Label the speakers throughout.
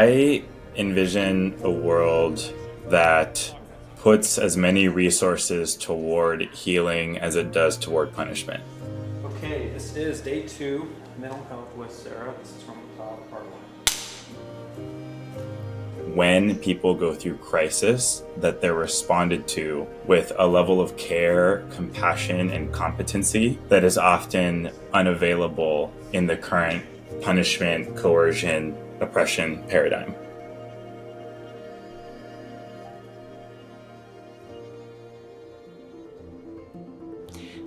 Speaker 1: I envision a world that puts as many resources toward healing as it does toward punishment.
Speaker 2: Okay, this is day 2, mental health with Sarah. This is from part 1.
Speaker 1: When people go through crisis, that they're responded to with a level of care, compassion, and competency that is often unavailable in the current punishment, coercion, oppression paradigm.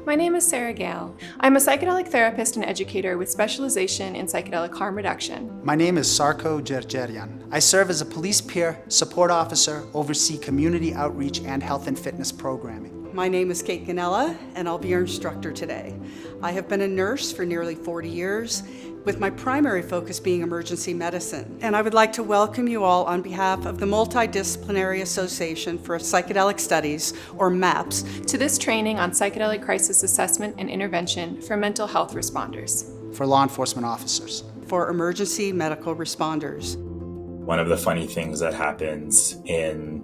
Speaker 3: My name is Sarah Gale. I'm a psychedelic therapist and educator with specialization in psychedelic harm reduction.
Speaker 4: My name is Sarko Gergerian. I serve as a police peer support officer, oversee community outreach and health and fitness programming.
Speaker 5: My name is Kate Ganella, and I'll be your instructor today. I have been a nurse for nearly 40 years, with my primary focus being emergency medicine. And I would like to welcome you all on behalf of the Multidisciplinary Association for Psychedelic Studies, or MAPS,
Speaker 3: to this training on psychedelic crisis assessment and intervention for mental health responders.
Speaker 4: For law enforcement officers.
Speaker 5: For emergency medical responders.
Speaker 1: One of the funny things that happens in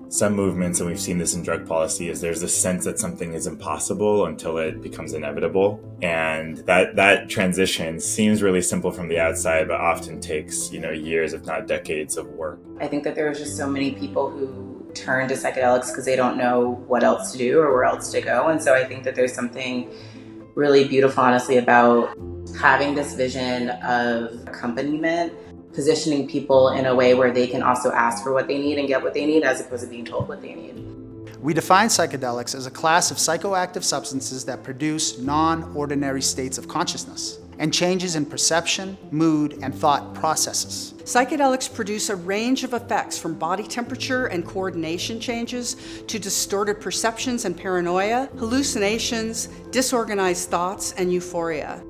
Speaker 1: some movements, and we've seen this in drug policy, is there's a sense that something is impossible until it becomes inevitable. And that transition seems really simple from the outside, but often takes, years, if not decades of work.
Speaker 6: I think that there's just so many people who turn to psychedelics because they don't know what else to do or where else to go. And so I think that there's something really beautiful, honestly, about having this vision of accompaniment, positioning people in a way where they can also ask for what they need and get what they need, as opposed to being told what they need.
Speaker 4: We define psychedelics as a class of psychoactive substances that produce non-ordinary states of consciousness and changes in perception, mood, and thought processes.
Speaker 5: Psychedelics produce a range of effects from body temperature and coordination changes to distorted perceptions and paranoia, hallucinations, disorganized thoughts, and euphoria.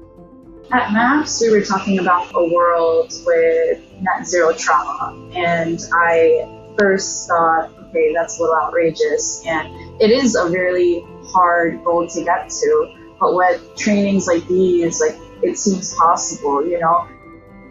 Speaker 7: At MAPS, we were talking about a world with net zero trauma, and I first thought, okay, that's a little outrageous, and it is a really hard goal to get to, but with trainings like these, it seems possible,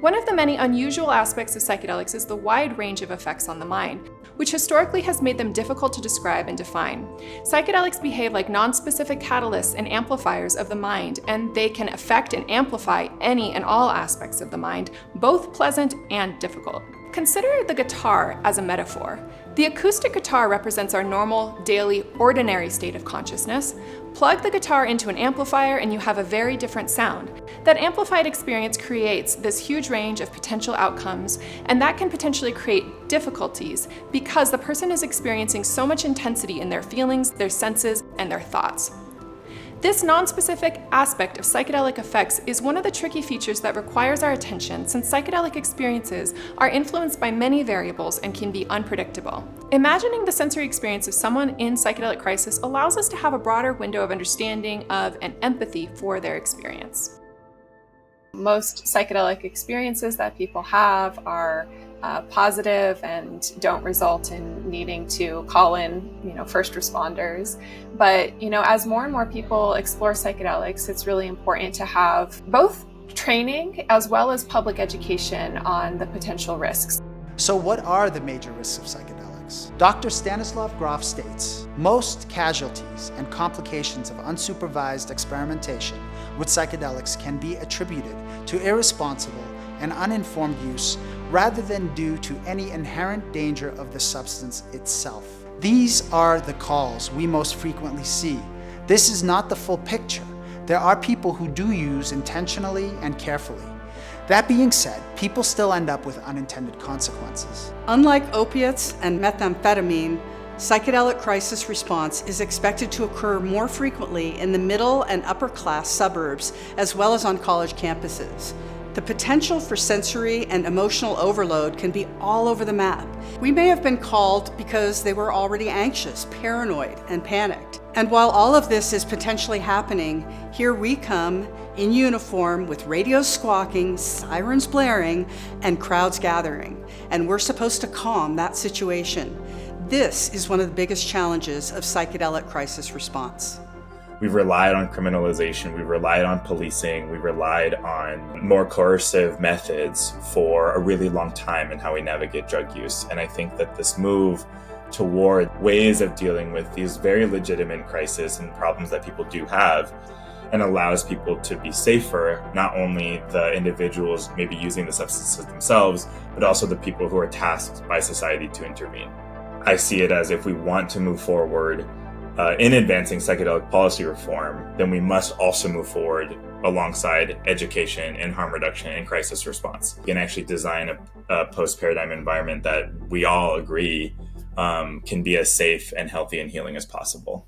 Speaker 3: One of the many unusual aspects of psychedelics is the wide range of effects on the mind, which historically has made them difficult to describe and define. Psychedelics behave like non-specific catalysts and amplifiers of the mind, and they can affect and amplify any and all aspects of the mind, both pleasant and difficult. Consider the guitar as a metaphor. The acoustic guitar represents our normal, daily, ordinary state of consciousness. Plug the guitar into an amplifier and you have a very different sound. That amplified experience creates this huge range of potential outcomes, and that can potentially create difficulties because the person is experiencing so much intensity in their feelings, their senses, and their thoughts. This non-specific aspect of psychedelic effects is one of the tricky features that requires our attention, since psychedelic experiences are influenced by many variables and can be unpredictable. Imagining the sensory experience of someone in psychedelic crisis allows us to have a broader window of understanding of and empathy for their experience. Most psychedelic experiences that people have are positive and don't result in needing to call in, first responders. But, as more and more people explore psychedelics, it's really important to have both training as well as public education on the potential risks.
Speaker 4: So what are the major risks of psychedelics? Dr. Stanislav Grof states, most casualties and complications of unsupervised experimentation with psychedelics can be attributed to irresponsible and uninformed use rather than due to any inherent danger of the substance itself. These are the calls we most frequently see. This is not the full picture. There are people who do use intentionally and carefully. That being said, people still end up with unintended consequences.
Speaker 5: Unlike opiates and methamphetamine, psychedelic crisis response is expected to occur more frequently in the middle and upper class suburbs, as well as on college campuses. The potential for sensory and emotional overload can be all over the map. We may have been called because they were already anxious, paranoid, and panicked. And while all of this is potentially happening, here we come in uniform with radios squawking, sirens blaring, and crowds gathering. And we're supposed to calm that situation. This is one of the biggest challenges of psychedelic crisis response.
Speaker 1: We've relied on criminalization, we've relied on policing, we've relied on more coercive methods for a really long time in how we navigate drug use. And I think that this move toward ways of dealing with these very legitimate crises and problems that people do have, and allows people to be safer, not only the individuals maybe using the substances themselves, but also the people who are tasked by society to intervene. I see it as if we want to move forward in advancing psychedelic policy reform, then we must also move forward alongside education and harm reduction and crisis response. We can actually design a post-paradigm environment that we all agree can be as safe and healthy and healing as possible.